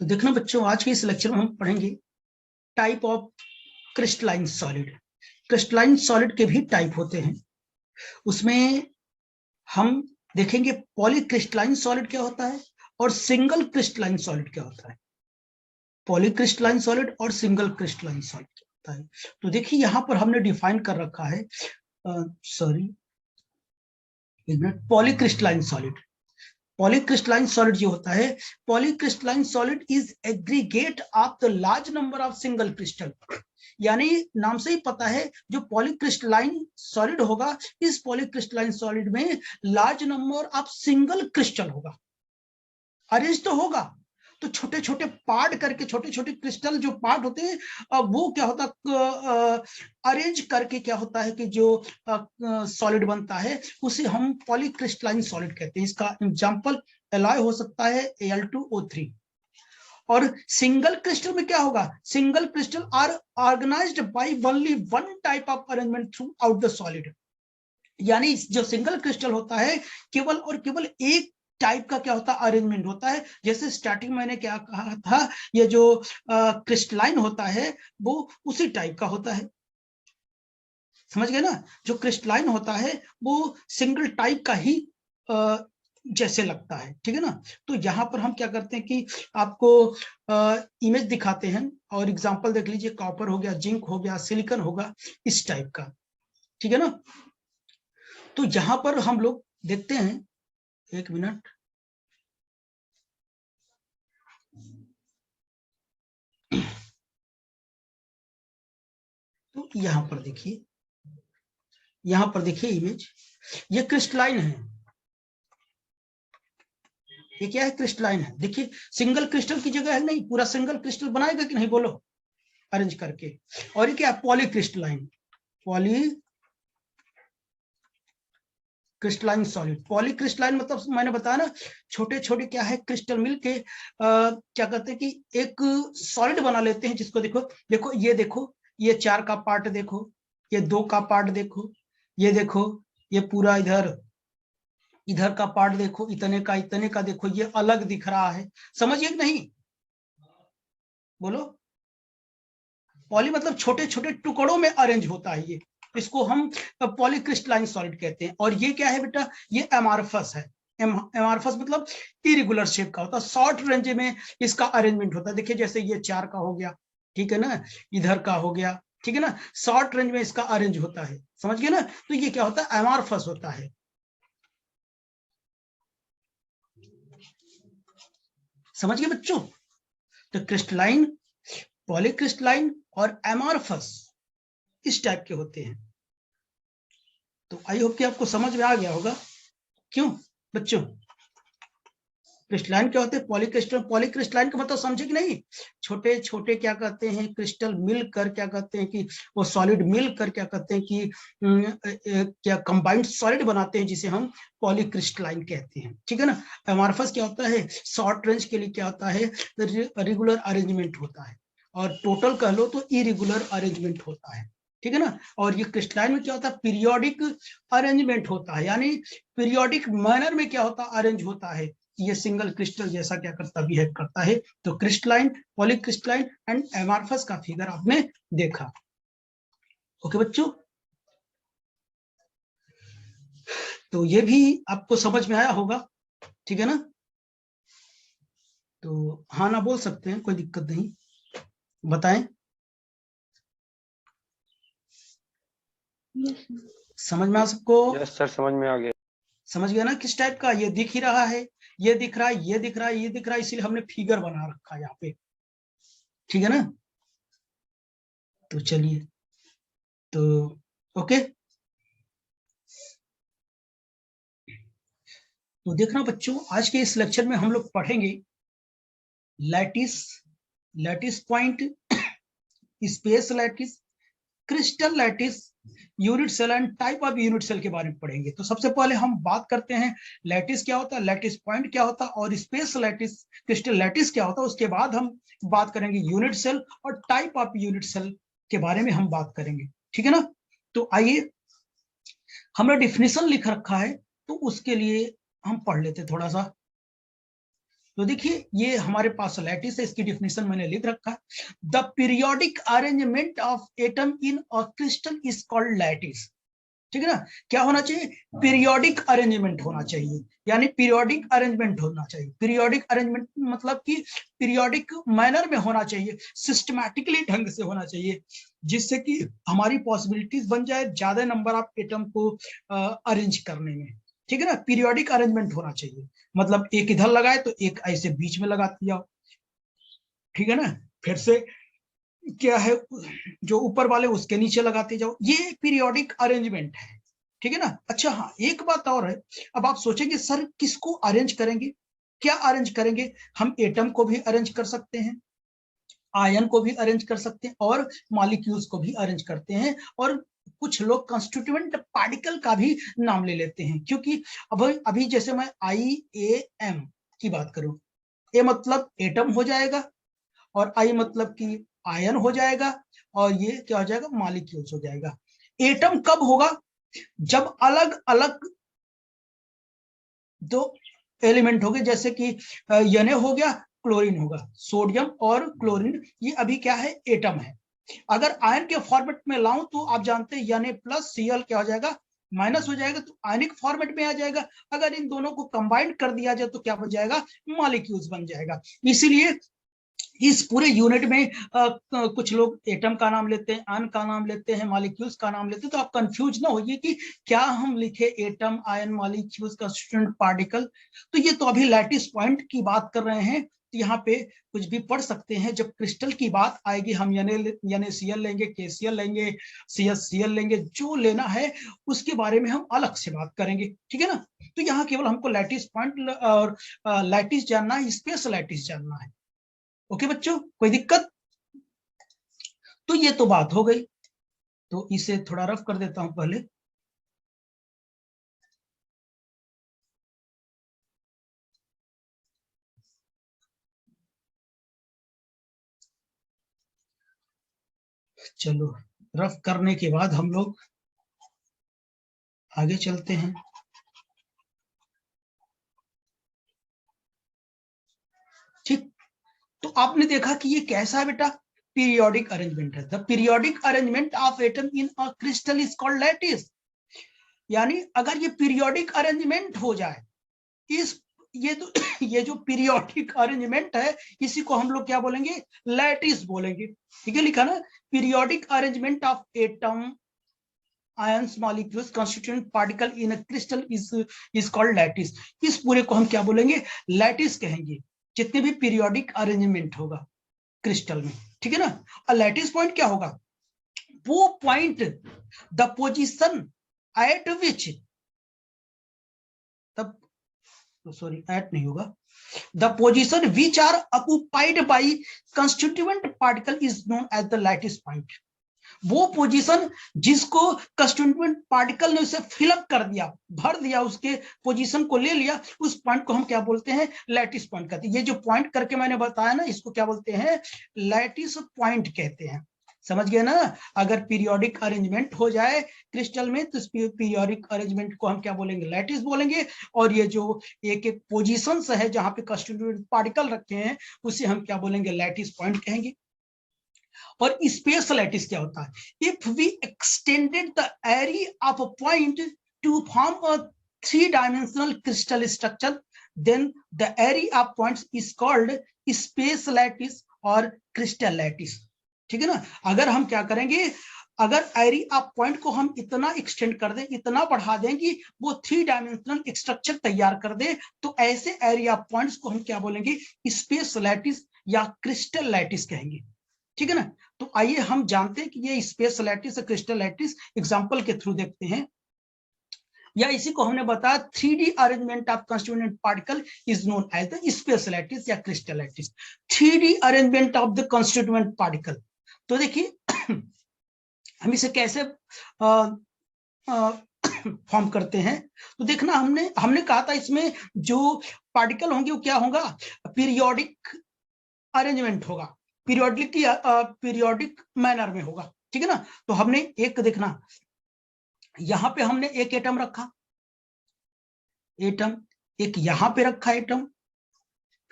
तो देखना बच्चों, आज के इस लेक्चर में हम पढ़ेंगे type of crystalline solid. Crystalline solid के भी टाइप होते हैं। उसमें हम देखेंगे पॉलीक्रिस्टलाइन सॉलिड क्या होता है और सिंगल क्रिस्टलाइन सॉलिड क्या होता है। पॉलीक्रिस्टलाइन सॉलिड और सिंगल क्रिस्टलाइन सॉलिड क्या होता है। तो देखिए यहां पर हमने डिफाइन कर रखा है पॉलीक्रिस्टलाइन सॉलिड। पॉलीक्रिस्टलाइन सॉलिड जो होता है, polycrystalline solid is aggregate of the large number of single crystal. यानी नाम से ही पता है, जो पॉलीक्रिस्टलाइन सॉलिड होगा, इस पॉलीक्रिस्टलाइन सॉलिड में large number of single crystal होगा। अरेंज तो होगा, तो छोटे छोटे पार्ट करके, छोटे छोटे क्रिस्टल जो पार्ट होते हैं वो क्या होता है, अरेंज करके क्या होता है कि जो सॉलिड बनता है उसे हम पॉलीक्रिस्टलाइन सॉलिड कहते हैं। इसका एग्जांपल एलॉय हो सकता है Al2O3। और सिंगल क्रिस्टल में क्या होगा, single crystal are organized by only one type of arrangement throughout the solid. यानी जो सिंगल क्रिस्टल होता है, केवल और केवल एक टाइप का क्या होता है, अरेंजमेंट होता है। जैसे स्टार्टिंग मैंने क्या कहा था, ये जो क्रिस्टलाइन होता है वो उसी टाइप का होता है। समझ गए ना, जो क्रिस्टलाइन होता है वो सिंगल टाइप का ही जैसे लगता है, ठीक है ना। तो यहाँ पर हम क्या करते हैं कि आपको इमेज दिखाते हैं और एग्जांपल देख लीजिए। कॉपर हो गया, जिंक हो गया, सिलिकॉन होगा, इस टाइप का, ठीक है ना। तो यहां पर हम लोग देखते हैं, एक मिनट। तो यहां पर देखिए, यहां पर देखिए इमेज, ये क्रिस्टलाइन है। ये क्या है, क्रिस्टलाइन है। देखिए सिंगल क्रिस्टल की जगह है नहीं, पूरा सिंगल क्रिस्टल बनाएगा कि नहीं, बोलो, अरेंज करके। और ये क्या है, polycrystalline, poly crystalline solid. Polycrystalline मतलब मैंने बताया ना, छोटे छोटे क्या है, क्रिस्टल मिलके क्या कहते हैं कि एक सॉलिड बना लेते हैं। जिसको देखो, देखो ये देखो, ये 4 का पार्ट देखो, ये 2 का पार्ट देखो, ये देखो, ये पूरा इधर इधर का पार्ट देखो, इतने का देखो, ये अलग दिख रहा है। समझिए कि नहीं, बोलो। पॉली मतलब छोटे छोटे टुकड़ों में अरेंज होता है ये, इसको हम पॉलीक्रिस्टलाइन सॉलिड कहते हैं। और ये क्या है बेटा, ये एमार्फस है। एमार्फस मतलब इरेगुलर शेप का होता है, शॉर्ट रेंज में इसका अरेंजमेंट होता है। देखिए जैसे ये 4 का हो गया, ठीक है ना, इधर का हो गया, ठीक है ना, शॉर्ट रेंज में इसका अरेंज होता है। समझ गए ना, तो ये क्या होता है, एमार्फस होता है। समझ गए बच्चों। तो क्रिस्टलाइन, पॉलीक्रिस्टलाइन और एमार्फस इस टाइप के होते हैं। तो आई होप कि आपको समझ में आ गया होगा। क्यों बच्चों, क्रिस्टलाइन क्या होते हैं, पॉलीक्रिस्टल। पॉलीक्रिस्टलाइन का मतलब समझे कि नहीं, छोटे छोटे क्या कहते हैं, क्रिस्टल मिलकर क्या कहते हैं कि वो सॉलिड मिलकर क्या कहते हैं कि क्या कंबाइंड सॉलिड बनाते हैं, जिसे हम पॉलीक्रिस्टलाइन कहते हैं, ठीक है ना। एमार्फस क्या होता है, शॉर्ट रेंज के लिए क्या होता है, रेगुलर अरेंजमेंट होता है। और टोटल कह लो तो इरेगुलर अरेंजमेंट होता है, ठीक है ना। और ये क्रिस्टलाइन में क्या होता है, पीरियोडिक अरेंजमेंट होता है। यानी पीरियोडिक मैनर में क्या होता है, अरेंज होता है। ये सिंगल क्रिस्टल जैसा क्या करता, बिहेव करता है। तो क्रिस्टलाइन, पॉलीक्रिस्टलाइन एंड एमार्फस का फिगर आपने देखा। ओके बच्चों, तो ये भी आपको समझ में आया होगा, ठीक है ना। तो हाँ ना बोल सकते हैं, कोई दिक्कत नहीं, बताएं। समझ में आ सबको? यस सर, समझ में आ गया। समझ गया ना, किस टाइप का, ये दिख ही रहा है, ये दिख रहा है, ये दिख रहा है, ये दिख रहा है, इसीलिए हमने फिगर बना रखा है यहाँ पे, ठीक है ना। तो चलिए, तो ओके। तो देखना बच्चों, आज के इस लेक्चर में हम लोग पढ़ेंगे lattice, lattice point, space lattice, crystal lattice, unit cell and type of unit cell के बारे में पढ़ेंगे। तो सबसे पहले हम बात करते हैं लैटिस क्या होता है, लैटिस पॉइंट क्या होता है, और स्पेस लैटिस, क्रिस्टल लैटिस क्या होता है। उसके बाद हम बात करेंगे यूनिट सेल और टाइप ऑफ यूनिट सेल के बारे में हम बात करेंगे, ठीक है ना। तो आइए, हमने डिफिनेशन लिख रखा है, तो उसके लिए हम पढ़ लेते थोड़ा सा। तो देखिए ये हमारे पास लैटिस है, इसकी डिफिनेशन मैंने लिख रखा है। The periodic arrangement of atom in a crystal is called lattice. ठीक है ना, क्या होना चाहिए, पीरियोडिक अरेंजमेंट होना चाहिए, यानी पीरियोडिक अरेंजमेंट होना चाहिए। पीरियोडिक अरेंजमेंट मतलब कि पीरियोडिक मैनर में होना चाहिए, सिस्टमैटिकली ढंग से होना चाहिए, जिससे कि हमारी पॉसिबिलिटीज बन जाए ज्यादा नंबर ऑफ एटम को अरेंज करने में। ठीक है ना, पीरियोडिक अरेंजमेंट होना चाहिए, मतलब एक इधर लगाए तो एक ऐसे बीच में लगा दिया। ठीक है ना, फिर से क्या है, जो ऊपर वाले उसके नीचे लगाते जाओ, ये पीरियोडिक अरेंजमेंट है। ठीक है ना। अच्छा हाँ, एक बात और है, अब आप सोचेंगे सर किसको अरेंज करेंगे, क्या अरेंज करेंगे, हम एटम को भी अरेंज कर सकते हैं, आयन को भी अरेंज कर सकते हैं, और मॉलिक्यूल्स को भी अरेंज करते हैं, और कुछ लोग कंस्टिट्यूएंट पार्टिकल का भी नाम ले लेते हैं, क्योंकि अब अभी जैसे मैं IAM की बात करूं, ए मतलब एटम हो जाएगा, और आई मतलब कि आयन हो जाएगा, और ये क्या हो जाएगा, मॉलिक्यूल्स हो जाएगा। एटम कब होगा, जब अलग अलग दो एलिमेंट हो गए, जैसे कि Na हो गया, क्लोरीन होगा, सोडियम और क्लोरीन, ये अभी क्या है, एटम है। अगर आयन के फॉर्मेट में लाऊं तो आप जानते हैं Na प्लस Cl क्या हो जाएगा, माइनस हो जाएगा, तो आयनिक फॉर्मेट में आ जाएगा। अगर इन दोनों को कंबाइन कर दिया जाए तो क्या बन जाएगा, मॉलिक्यूल्स बन जाएगा। इसीलिए इस पूरे यूनिट में कुछ लोग एटम का नाम लेते हैं, आयन का नाम लेते हैं, मॉलिक्यूल्स का नाम लेते हैं, तो आप कंफ्यूज ना होइए कि क्या हम लिखे, atom, ion, molecules, constituent particle. तो ये तो अभी लैटिस पॉइंट की बात कर रहे हैं, तो यहाँ पे कुछ भी पढ़ सकते हैं। जब क्रिस्टल की बात आएगी, हम NaCl लेंगे, KCl लेंगे, CsCl लेंगे, जो लेना है उसके बारे में हम अलग से बात करेंगे। ठीक है ना, तो यहाँ केवल हमको लैटिस पॉइंट और लैटिस जानना है, स्पेस लैटिस जानना है। ओके बच्चों, कोई दिक्कत, तो ये तो बात हो गई, तो इसे थोड़ा रफ कर देता हूं पहले। चलो, रफ करने के बाद हम लोग आगे चलते हैं। ठीक, तो आपने देखा कि ये कैसा है बेटा, पीरियोडिक अरेंजमेंट है। The periodic arrangement of atom in a crystal is called lattice. यानी अगर ये पीरियोडिक अरेंजमेंट हो जाए, इस ये तो ये जो पीरियोडिक अरेंजमेंट है, इसी को हम लोग क्या बोलेंगे, लैटिस बोलेंगे। ठीक है, लिखा ना, periodic arrangement of atom, ions, molecules, constituent particle in a crystal is called lattice. इस पूरे को हम क्या बोलेंगे, लैटिस कहेंगे, जितने भी पीरियोडिक अरेंजमेंट होगा क्रिस्टल में। ठीक है ना। लैटिस पॉइंट क्या होगा, वो point, the position at which, तब सॉरी एट नहीं होगा, the position which are occupied by constituent particle is known as the lattice point. वो पोजीशन जिसको कंस्टिट्यूएंट पार्टिकल ने उसे फिलअप कर दिया, भर दिया, उसके पोजीशन को ले लिया, उस पॉइंट को हम क्या बोलते हैं, लैटिस पॉइंट कहते हैं। ये जो पॉइंट करके मैंने बताया ना, इसको क्या बोलते हैं, लैटिस पॉइंट कहते हैं। समझ गए ना। अगर पीरियोडिक अरेंजमेंट हो जाए क्रिस्टल में, तो पीरियोडिक अरेंजमेंट को हम क्या बोलेंगे, लैटिस बोलेंगे। और ये जो एक एक पोजीशन है जहां पे कंस्टिट्यूएंट पार्टिकल रखे हैं, उसे हम क्या बोलेंगे, लैटिस पॉइंट कहेंगे। और स्पेस लैटिस क्या होता है, if we extended the area of a point to form a 3-dimensional crystal structure, then the area of points is called space lattice और crystal lattice। ठीक है ना। अगर हम क्या करेंगे, अगर एरिया ऑफ पॉइंट को हम इतना एक्सटेंड कर दें, इतना बढ़ा दें कि वो 3-dimensional स्ट्रक्चर तैयार कर दे, तो ऐसे एरिया ऑफ पॉइंट्स को हम क्या बोलेंगे, स्पेस लैटिस या क्रिस्टल लैटिस कहेंगे। ठीक है ना। तो आइए हम जानते हैं कि ये स्पेस लैटिस और क्रिस्टल लैटिस एग्जांपल के थ्रू देखते हैं। या इसी को हमने बताया 3D arrangement of constituent particle is known as the space lattice या crystal lattice. 3D arrangement of the constituent particle, तो देखिए हम इसे कैसे फॉर्म करते हैं। तो देखना, हमने कहा था इसमें जो पार्टिकल होंगे वो क्या होगा, पीरियोडिक अरेंजमेंट होगा, पीरियोडिक मैनर में होगा। ठीक है ना। तो हमने एक देखना, यहां पे हमने एक एटम रखा, एटम एक यहां पे रखा एटम,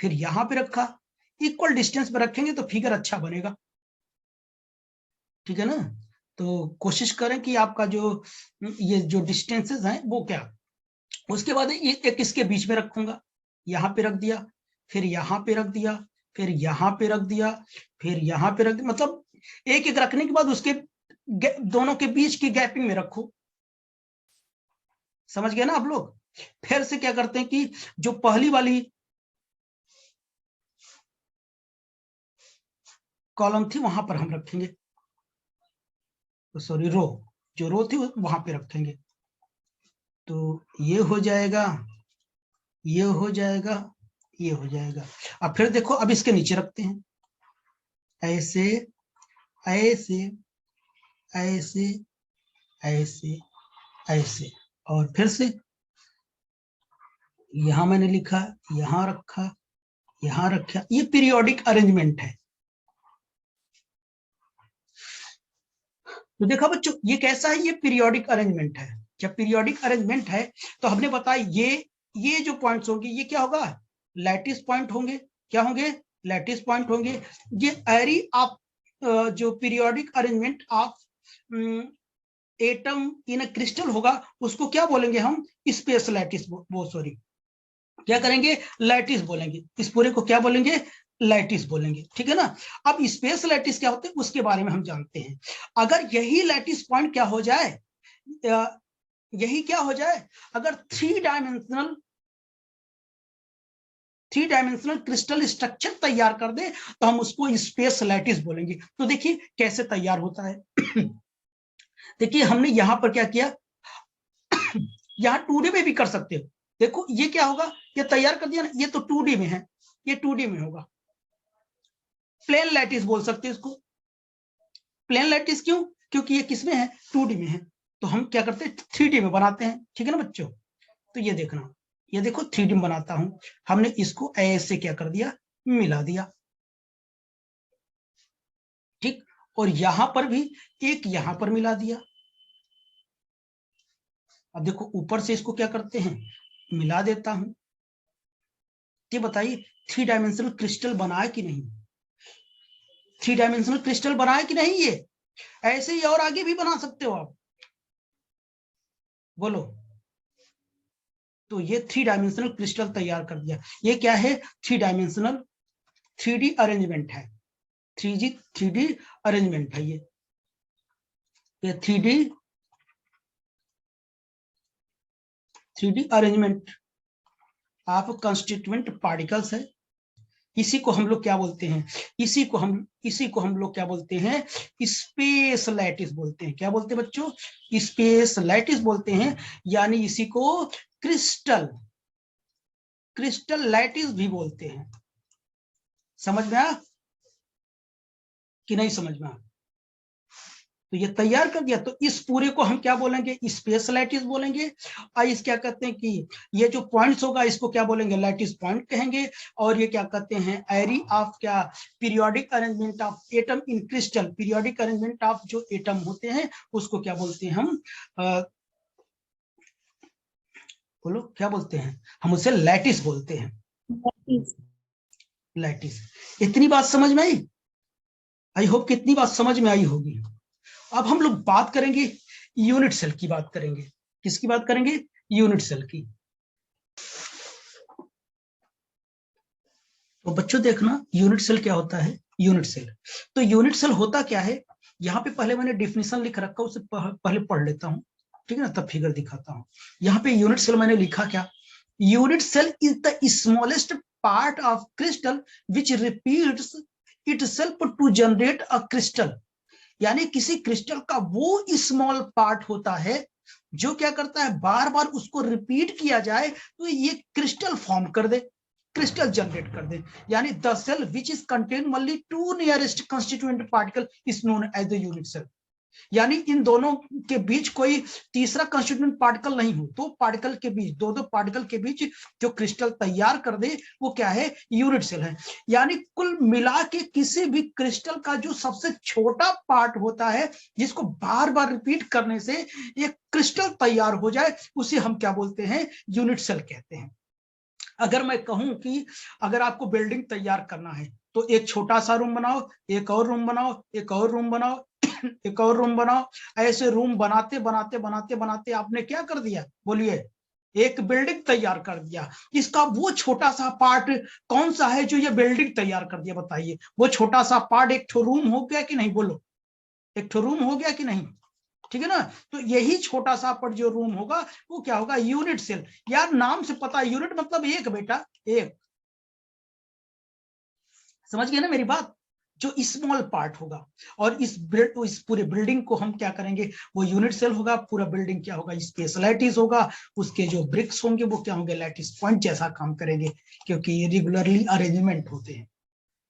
फिर यहां पे रखा, इक्वल डिस्टेंस पे रखेंगे तो फिगर अच्छा बनेगा, ठीक है ना। तो कोशिश करें कि आपका जो ये जो डिस्टेंसेस हैं वो क्या। उसके बाद एक इसके बीच में रखूंगा, यहाँ पे रख दिया, फिर यहाँ पे रख दिया, फिर यहाँ पे रख दिया, फिर यहाँ पे रख दिया, मतलब एक एक रखने के बाद उसके दोनों के बीच की गैपिंग में रखो। समझ गए ना आप लोग। फिर से क्या करते हैं कि जो पहली वाली कॉलम थी वहां पर हम रखेंगे, तो सॉरी रो, जो रो थी वहां पे रखेंगे। तो ये हो जाएगा, ये हो जाएगा, ये हो जाएगा। अब फिर देखो, अब इसके नीचे रखते हैं, ऐसे ऐसे ऐसे ऐसे ऐसे, और फिर से यहां मैंने लिखा, यहां रखा, यहां रखा। ये पीरियोडिक अरेंजमेंट है। तो देखो बच्चों, ये कैसा है, ये पीरियोडिक अरेंजमेंट है। जब पीरियोडिक अरेंजमेंट है तो हमने बताया ये जो पॉइंट्स होंगे ये क्या होगा, लैटिस पॉइंट होंगे। क्या होंगे, लैटिस पॉइंट होंगे। ये एरी ऑफ जो periodic arrangement of atom in a crystal होगा, उसको क्या बोलेंगे हम, स्पेस लैटिस, वो सॉरी क्या करेंगे, लैटिस बोलेंगे। इस पूरे को क्या बोलेंगे, लैटिस बोलेंगे, ठीक है ना। अब स्पेस लैटिस क्या होते हैं उसके बारे में हम जानते हैं। अगर यही लैटिस पॉइंट क्या हो जाए, यही क्या हो जाए, अगर थ्री डायमेंशनल क्रिस्टल स्ट्रक्चर तैयार कर दे तो हम उसको स्पेस लैटिस बोलेंगे। तो देखिए कैसे तैयार होता है। देखिए हमने यहां पर क्या किया, यहां 2D में भी कर सकते हो। देखो ये क्या होगा, ये तैयार कर दिया ना, ये तो 2D में है, ये 2D में होगा। प्लेन लैटिस बोल सकते हैं इसको। प्लेन लैटिस क्यों, क्योंकि ये किसमें है, 2D में है। तो हम क्या करते हैं, 3D में बनाते हैं, ठीक है ना बच्चों। तो ये देखना, ये देखो 3D में बनाता हूं, हमने इसको ऐसे क्या कर दिया, मिला दिया, ठीक। और यहां पर भी एक यहां पर मिला दिया। अब देखो ऊपर से इसको क्या करते हैं, मिला देता हूं। ये बताइए 3 डायमेंशनल क्रिस्टल बनाए कि नहीं, 3 डायमेंशनल क्रिस्टल बनाए कि नहीं। ये ऐसे ही और आगे भी बना सकते हो आप, बोलो। तो ये 3 डायमेंशनल क्रिस्टल तैयार कर दिया। ये क्या है, 3 डायमेंशनल 3D अरेंजमेंट है, 3D अरेंजमेंट है ये 3D arrangement of constituent particles है। इसी को हम लोग क्या बोलते हैं, इसी को हम लोग क्या बोलते हैं, स्पेस लैटिस बोलते हैं। क्या बोलते हैं बच्चों, स्पेस लैटिस बोलते हैं। यानी इसी को क्रिस्टल लैटिस भी बोलते हैं। समझ में आया कि नहीं समझ में आया। तो ये तैयार कर दिया, तो इस पूरे को हम क्या बोलेंगे, स्पेस लैटिस बोलेंगे। और इस क्या कहते हैं कि ये जो पॉइंट्स होगा इसको क्या बोलेंगे, लैटिस पॉइंट कहेंगे। और ये क्या कहते हैं, एरी ऑफ क्या, periodic arrangement of atom in crystal, periodic arrangement of जो एटम होते हैं उसको क्या बोलते हैं हम, बोलो क्या बोलते हैं, हम उसे लैटिस बोलते हैं, लैटिस। इतनी बात समझ में आई, आई होप कितनी बात समझ में आई होगी। अब हम लोग बात करेंगे, यूनिट सेल की बात करेंगे। किसकी बात करेंगे, यूनिट सेल की। तो बच्चों देखना यूनिट सेल क्या होता है। यूनिट सेल, तो यूनिट सेल होता क्या है, यहाँ पे पहले मैंने डिफिनेशन लिख रखा, उसे पहले पढ़ लेता हूँ, ठीक है ना, तब फिगर दिखाता हूँ। यहाँ पे यूनिट सेल मैंने लिखा क्या, unit cell is the smallest part of crystal which repeats itself to generate a crystal. यानी किसी क्रिस्टल का वो स्मॉल पार्ट होता है जो क्या करता है, बार बार उसको रिपीट किया जाए तो ये क्रिस्टल फॉर्म कर दे, क्रिस्टल जनरेट कर दे। यानी the cell which is contain only 2 nearest constituent particle is known as the unit cell. यानी इन दोनों के बीच कोई तीसरा कंस्टिट्यूएंट पार्टिकल नहीं हो, दो पार्टिकल के बीच, दो पार्टिकल के बीच जो क्रिस्टल तैयार कर दे वो क्या है, यूनिट सेल है। यानी कुल मिला के किसी भी क्रिस्टल का जो सबसे छोटा पार्ट होता है जिसको बार बार रिपीट करने से एक क्रिस्टल तैयार हो जाए, उसे हम क्या बोलते हैं, यूनिट सेल कहते हैं। अगर मैं कहूं कि अगर आपको बिल्डिंग तैयार करना है तो एक छोटा सा रूम बनाओ, एक और रूम बनाओ, एक और रूम बनाओ, एक और रूम बनाओ, ऐसे रूम बनाते बनाते बनाते बनाते आपने क्या कर दिया, बोलिए, एक बिल्डिंग तैयार कर दिया। इसका वो छोटा सा पार्ट कौन सा है जो ये बिल्डिंग तैयार कर दिया, बताइए। वो छोटा सा पार्ट एक ठो रूम हो गया कि नहीं, बोलो, एक ठो रूम हो गया कि नहीं, ठीक है ना। तो यही छोटा सा पार्ट जो रूम होगा वो क्या होगा, यूनिट सेल। यार नाम से पता है, यूनिट मतलब एक बेटा, एक, समझ गए ना मेरी बात। जो स्मॉल पार्ट होगा, और इस पूरे बिल्डिंग को हम क्या करेंगे, वो यूनिट सेल होगा। पूरा बिल्डिंग क्या होगा, स्पेशलाइटिस होगा, उसके जो ब्रिक्स होंगे वो क्या होंगे, लैटिस पॉइंट जैसा काम करेंगे, क्योंकि ये रेगुलरली अरेंजमेंट होते हैं,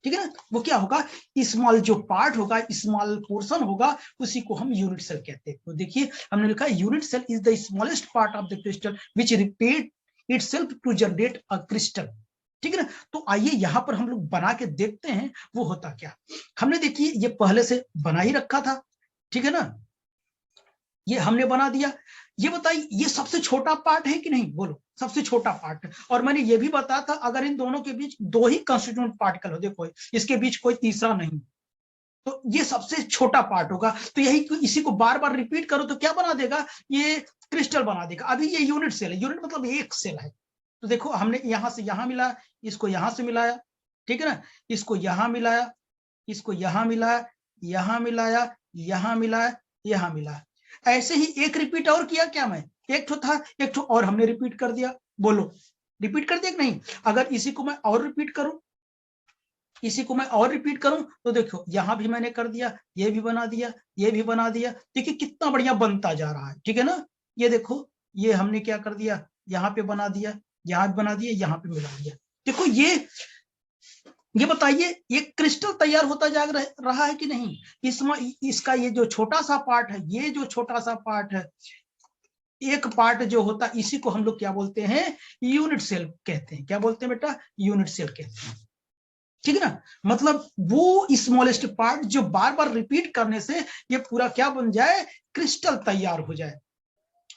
ठीक है ना। वो क्या होगा, स्मॉल जो पार्ट होगा, स्मॉल पोर्शन होगा, उसी को हम यूनिट सेल कहते हैं। तो देखिए हमने लिखा unit cell is the smallest part of the crystal which repeat itself to generate a crystal, ठीक है ना। तो आइए यहां पर हम लोग बना के देखते हैं वो होता क्या। हमने देखिए ये पहले से बना ही रखा था, ठीक है ना, ये हमने बना दिया। ये बताइए ये सबसे छोटा पार्ट है कि नहीं, बोलो, सबसे छोटा पार्ट। और मैंने ये भी बताया था अगर इन दोनों के बीच दो ही कंस्टिट्यूएंट पार्टिकल हो, देखो इसके बीच कोई तीसरा नहीं, तो ये सबसे छोटा पार्ट होगा। तो यही इसी को बार बार रिपीट करो तो क्या बना देगा, ये क्रिस्टल बना देगा। अभी ये यूनिट सेल है, यूनिट मतलब एक सेल है। तो देखो हमने यहां से यहां मिलाया, इसको यहां से मिलाया, ठीक है ना, इसको यहां मिलाया, इसको यहां मिलाया, यहां मिलाया, यहां मिलाया, यहां मिलाया। ऐसे ही एक रिपीट और किया क्या मैं, एक ठो था, एक ठो और हमने रिपीट कर दिया, बोलो, रिपीट कर दिया कि नहीं। अगर इसी को मैं और रिपीट करूं, इसी को मैं और रिपीट करूं, तो देखो यहां भी मैंने कर दिया, ये भी बना दिया, ये भी बना दिया। देखिए कितना बढ़िया बनता जा रहा है, ठीक है ना। ये देखो ये हमने क्या कर दिया, यहाँ पे बना दिया, यहाँ भी बना दिया, यहाँ पे मिला दिया। देखो ये बताइए ये क्रिस्टल तैयार होता जा रहा है कि नहीं। इसमें इसका ये जो छोटा सा पार्ट है, ये जो छोटा सा पार्ट है, एक पार्ट जो होता है, इसी को हम लोग क्या बोलते हैं, यूनिट सेल कहते हैं। क्या बोलते हैं बेटा, यूनिट सेल कहते हैं, ठीक है ना। मतलब वो स्मॉलेस्ट पार्ट जो बार बार रिपीट करने से ये पूरा क्या बन जाए, क्रिस्टल तैयार हो जाए,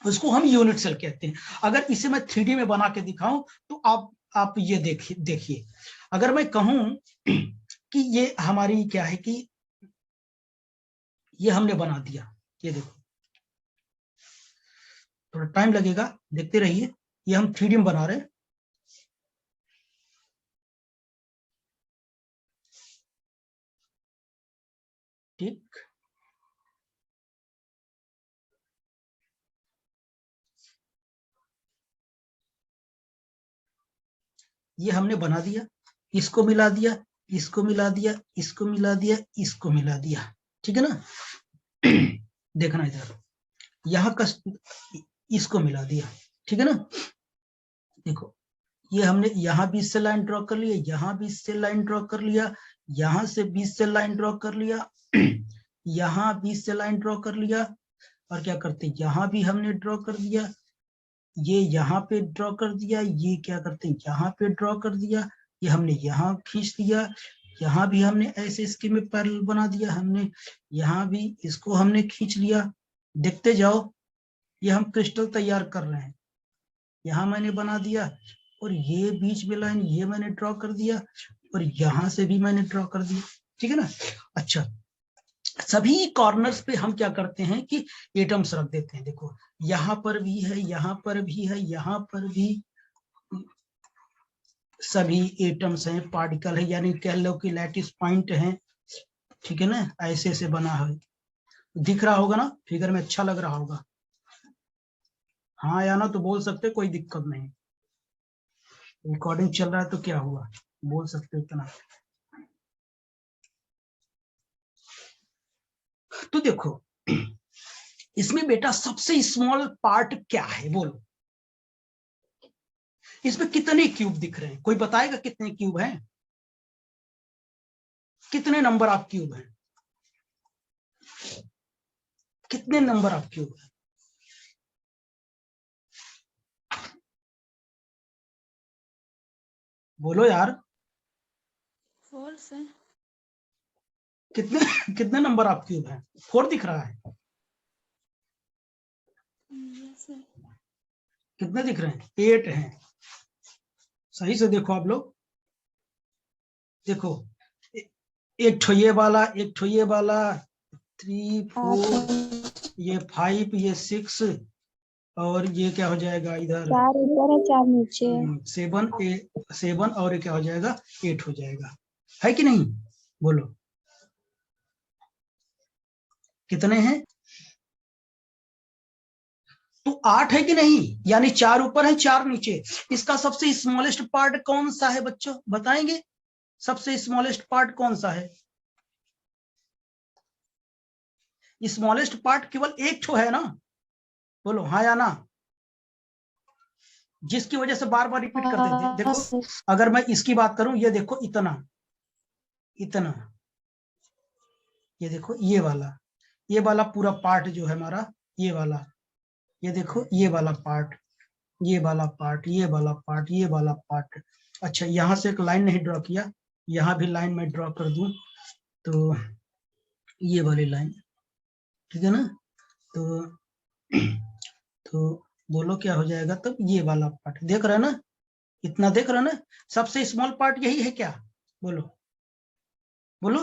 उसको हम यूनिट सेल कहते हैं। अगर इसे मैं 3D में बना के दिखाऊं तो आप ये देखिए अगर मैं कहूं कि ये हमारी क्या है कि ये हमने बना दिया, ये देखो, थोड़ा टाइम लगेगा, देखते रहिए, ये हम 3D में बना रहे हैं। ठीक, ये हमने बना दिया, इसको मिला दिया, इसको मिला दिया, इसको मिला दिया, इसको मिला दिया, ठीक है ना। देखना इधर, यहाँ का इसको मिला दिया, ठीक है ना। देखो ये हमने यहाँ 20 से लाइन ड्रॉ कर लिया, यहाँ 20 से लाइन ड्रॉ कर लिया, यहाँ से 20 से लाइन ड्रॉ कर लिया, यहाँ 20 से लाइन ड्रॉ कर लिया, और क्या करते यहाँ भी हमने ड्रॉ कर दिया, ये यहाँ पे ड्रॉ कर दिया, ये क्या करते हैं यहाँ पे ड्रॉ कर दिया, ये हमने यहाँ खींच दिया, यहाँ भी हमने ऐसे इसके में पैरेलल बना दिया हमने, यहाँ भी इसको हमने खींच लिया। देखते जाओ ये हम क्रिस्टल तैयार कर रहे हैं, यहाँ मैंने बना दिया, और ये बीच में लाइन ये मैंने ड्रॉ कर दिया, और यहाँ से भी मैंने ड्रॉ कर दिया, ठीक है ना। अच्छा, सभी कॉर्नर्स पे हम क्या करते हैं कि एटम्स रख देते हैं। देखो यहाँ पर भी है, यहाँ पर भी है, यहाँ पर भी सभी एटम्स हैं, पार्टिकल है, यानी कह लो कि लैटिस पॉइंट है, ठीक है ना। ऐसे से बना है, दिख रहा होगा ना, फिगर में अच्छा लग रहा होगा, हाँ या ना तो बोल सकते, कोई दिक्कत नहीं। रिकॉर्डिंग चल रहा है तो क्या हुआ, बोल सकते इतना। तो देखो इसमें बेटा सबसे स्मॉल पार्ट क्या है, बोलो, इसमें कितने क्यूब दिख रहे हैं, कोई बताएगा कितने क्यूब हैं, कितने नंबर ऑफ क्यूब हैं, कितने नंबर ऑफ क्यूब है, बोलो यार, 4 से कितने कितने नंबर ऑफ क्यूब है, 4 दिख रहा है, से कितने दिख रहे हैं, 8 हैं, सही से देखो आप लोग, देखो एक ठो ये वाला, एक ठो ये वाला, 3 4, ये 5, ये 6, और ये क्या हो जाएगा इधर 4 ऊपर है 4 नीचे है। 7 और ये क्या हो जाएगा 8 हो जाएगा, है कि नहीं? बोलो कितने हैं? तो 8 है कि नहीं? यानी 4 ऊपर है 4 नीचे। इसका सबसे स्मॉलेस्ट पार्ट कौन सा है बच्चों, बताएंगे? सबसे स्मॉलेस्ट पार्ट कौन सा है? स्मॉलेस्ट पार्ट केवल एक ठो है ना, बोलो हाँ या ना, जिसकी वजह से बार बार रिपीट करते थे। देखो अगर मैं इसकी बात करूं, ये देखो इतना इतना, ये देखो ये वाला पूरा पार्ट जो है हमारा, ये वाला, ये देखो ये वाला पार्ट, ये वाला पार्ट, ये वाला पार्ट, ये वाला पार्ट। अच्छा यहां से एक लाइन नहीं ड्रॉ किया, यहां भी लाइन मैं ड्रॉ कर दूं तो ये वाली लाइन, ठीक है ना? तो तो बोलो क्या हो जाएगा तब? ये वाला पार्ट देख रहे ना, इतना देख रहे ना, सबसे स्मॉल पार्ट यही है क्या? बोलो बोलो।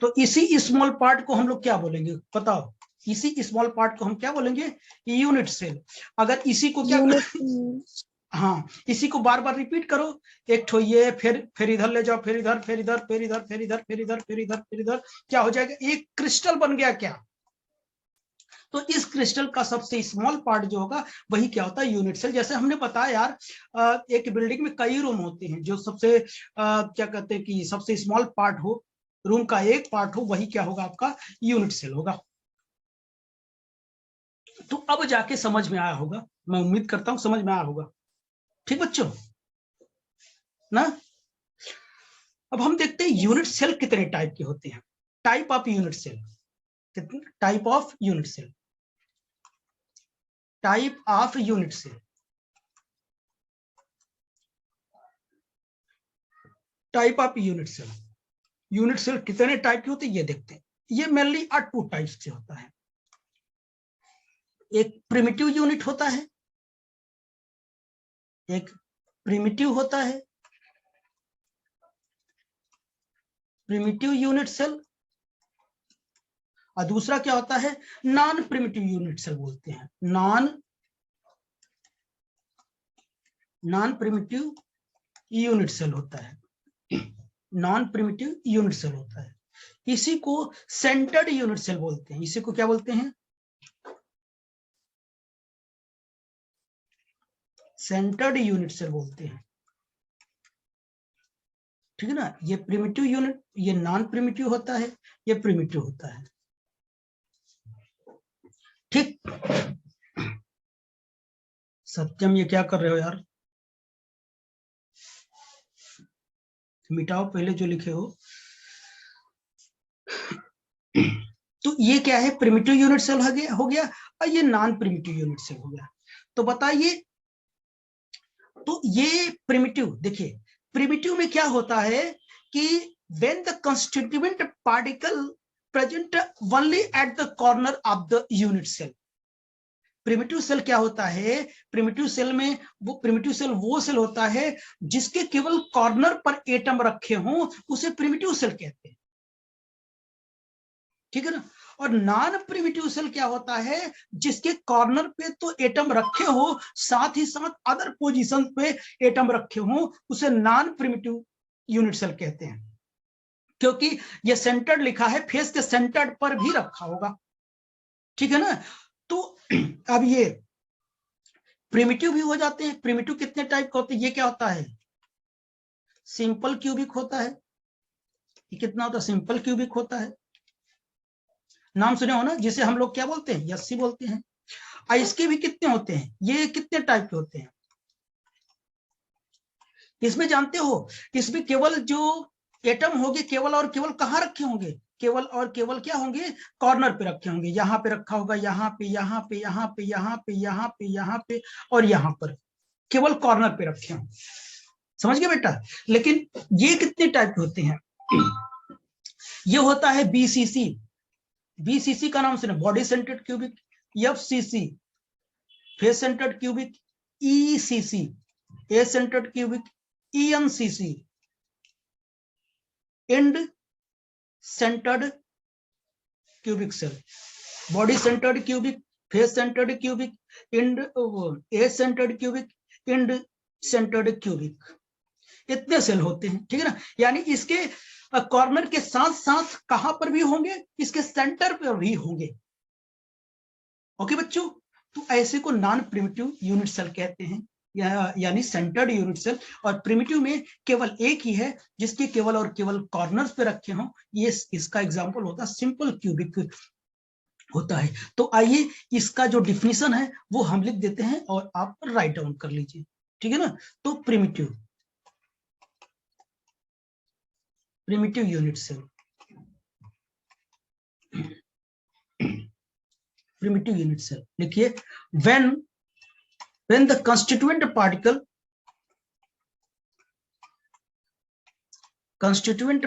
तो इसी स्मॉल पार्ट को हम लोग क्या बोलेंगे बताओ? इसी स्मॉल पार्ट को हम क्या बोलेंगे? Unit cell. अगर इसी को क्या हाँ, इसी को बार बार रिपीट करो, एक ठो ये, फिर इधर ले जाओ, फिर इधर, फिर इधर, फिर इधर, फिर इधर, फिर इधर, फिर इधर, फिर इधर, क्या हो जाएगा? एक क्रिस्टल बन गया क्या? तो इस क्रिस्टल का सबसे स्मॉल पार्ट जो होगा वही क्या होता है? Unit cell. जैसे हमने बताया यार, एक बिल्डिंग में कई रूम होते हैं, जो सबसे क्या कहते हैं कि सबसे स्मॉल पार्ट हो, रूम का एक पार्ट हो, वही क्या होगा? आपका यूनिट सेल होगा। तो अब जाके समझ में आया होगा, मैं उम्मीद करता हूं समझ में आया होगा। ठीक बच्चों ना? अब हम देखते हैं यूनिट सेल कितने टाइप के होते हैं। टाइप ऑफ यूनिट सेल, कितने type of unit cell? Type of unit cell, type of unit cell. Unit cell कितने टाइप के होते हैं ये देखते हैं। ये मेनली 2 टाइप्स से होता है। एक प्रिमिटिव यूनिट होता है, एक प्रिमिटिव होता है, प्रिमिटिव यूनिट सेल, और दूसरा क्या होता है? नॉन प्रिमिटिव यूनिट सेल बोलते हैं। नॉन प्रिमिटिव यूनिट सेल होता है, नॉन प्रिमिटिव यूनिट सेल होता है। इसी को सेंटर्ड यूनिट सेल बोलते हैं। इसी को क्या बोलते हैं? सेंटर्ड यूनिट सेल बोलते हैं। ठीक है ना? ये प्रिमिटिव यूनिट, ये नॉन प्रिमिटिव होता है, ये प्रिमिटिव होता है। ठीक। सत्यम ये क्या कर रहे हो यार? मिटाओ पहले जो लिखे हो। तो ये क्या है? प्रिमिटिव यूनिट सेल हो गया, और ये नॉन प्रिमिटिव यूनिट सेल हो गया। तो बताइए, तो ये प्रिमिटिव, देखिए प्रिमिटिव में क्या होता है कि when the constituent particle present only at the corner of the unit cell। Primitive cell क्या होता है? प्रिमिटिव सेल में वो सेल होता है जिसके केवल कॉर्नर पर एटम रखे हों, उसे प्रिमिटिव सेल कहते हैं। ठीक है ना? और नॉन प्रिमिटिव सेल क्या होता है? जिसके कॉर्नर पे तो एटम रखे हो, साथ ही साथ अदर पोजीशन पे एटम रखे हो, उसे नॉन प्रिमिटिव यूनिट सेल कहते हैं। क्योंकि ये सेंटर्ड लिखा है, फेस के सेंटर्ड पर भी रखा होगा। ठीक है ना? तो अब ये प्रिमिटिव भी हो जाते हैं। प्रिमिटिव कितने टाइप का होते हैं? ये क्या होता है? सिंपल क्यूबिक होता है। ये कितना होता है? सिंपल क्यूबिक होता है। नाम सुने हो ना, जिसे हम लोग क्या बोलते हैं? यस्सी बोलते हैं। इसके भी कितने होते हैं? ये कितने टाइप के होते हैं? इसमें जानते हो, इसमें केवल जो एटम होंगे, केवल और केवल कहाँ रखे होंगे? केवल और केवल क्या होंगे? कॉर्नर पे रखे होंगे। यहाँ पे रखा होगा, यहाँ पे, यहाँ पे, यहाँ पे, यहाँ पे, यहाँ पे, यहाँ पे, और यहाँ पर, केवल कॉर्नर पे रखे होंगे। समझ गए बेटा? लेकिन ये कितने टाइप के होते हैं? ये होता है बीसीसी। बीसीसी का नाम सुने, body centred cubic. FCC, face centred cubic. ECC, A centred cubic, ENCC, end centred cubic cell, body centred cubic, face centred cubic, end A centred cubic, end centred cubic, इतने cell होते हैं, ठीक है ना। यानी इसके कॉर्नर के साथ साथ कहां पर भी होंगे, इसके सेंटर पर भी होंगे। ओके बच्चों, तो ऐसे को नॉन प्रिमिटिव यूनिट सेल कहते हैं, यानी सेंटर्ड यूनिट सेल। और प्रिमिटिव में केवल एक ही है जिसके केवल और केवल कॉर्नर्स पे रखे हों, ये इसका एग्जांपल होता है सिंपल क्यूबिक होता है। तो आइए इसका जो डिफिनीशन है वो हम लिख देते हैं और आप राइट डाउन कर लीजिए, ठीक है ना। तो primitive unit cell, primitive unit cell लिखिए, when the constituent particle only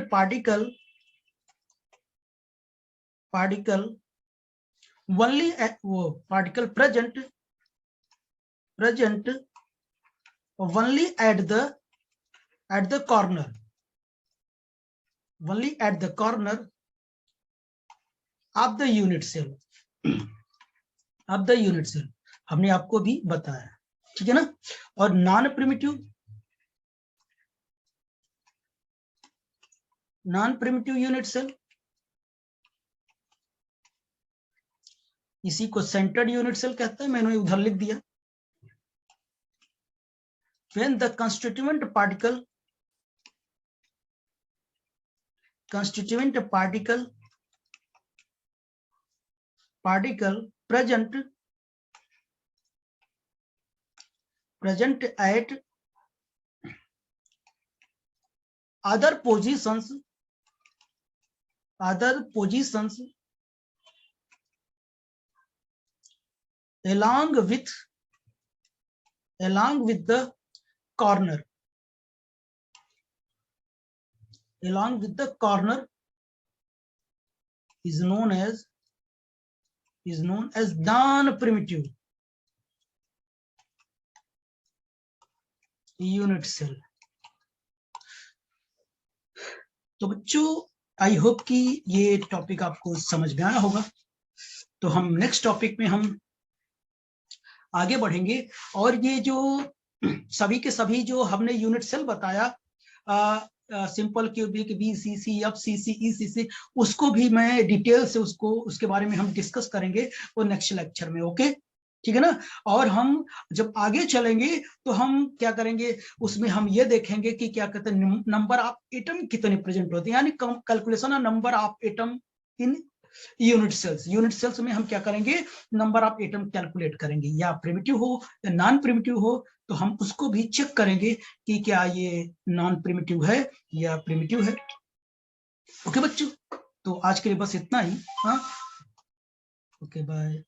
particle present only at the corner, only at the corner of the unit cell, of the unit cell, हमने आपको भी बताया, ठीक है ना। और नॉन प्रिमिटिव यूनिट सेल, इसी को सेंटर्ड यूनिट सेल कहते हैं, मैंने उधर लिख दिया। when the constituent particle present at other positions along with the corner, is known as non-primitive unit cell। तो बच्चों आई होप कि ये टॉपिक आपको समझ में आया होगा। तो हम नेक्स्ट टॉपिक में हम आगे बढ़ेंगे, और ये जो सभी के सभी जो हमने यूनिट सेल बताया, simple cubic, BCC, FCC, ECC, उसको भी मैं डिटेल से उसके बारे में हम डिस्कस करेंगे वो नेक्स्ट लेक्चर में। ओके, ठीक है ना। और हम जब आगे चलेंगे तो हम क्या करेंगे, उसमें हम ये देखेंगे कि क्या कहते हैं नंबर ऑफ एटम कितने प्रेजेंट होते हैं, यानी calculation of number of atom in unit cells में हम क्या करेंगे, नंबर ऑफ एटम कैलकुलेट करेंगे, या प्रिमिटिव हो या नॉन प्रिमिटिव हो, तो हम उसको भी चेक करेंगे कि क्या ये नॉन प्रिमिटिव है या प्रिमिटिव है। ओके बच्चों, तो आज के लिए बस इतना ही। हाँ, ओके, बाय।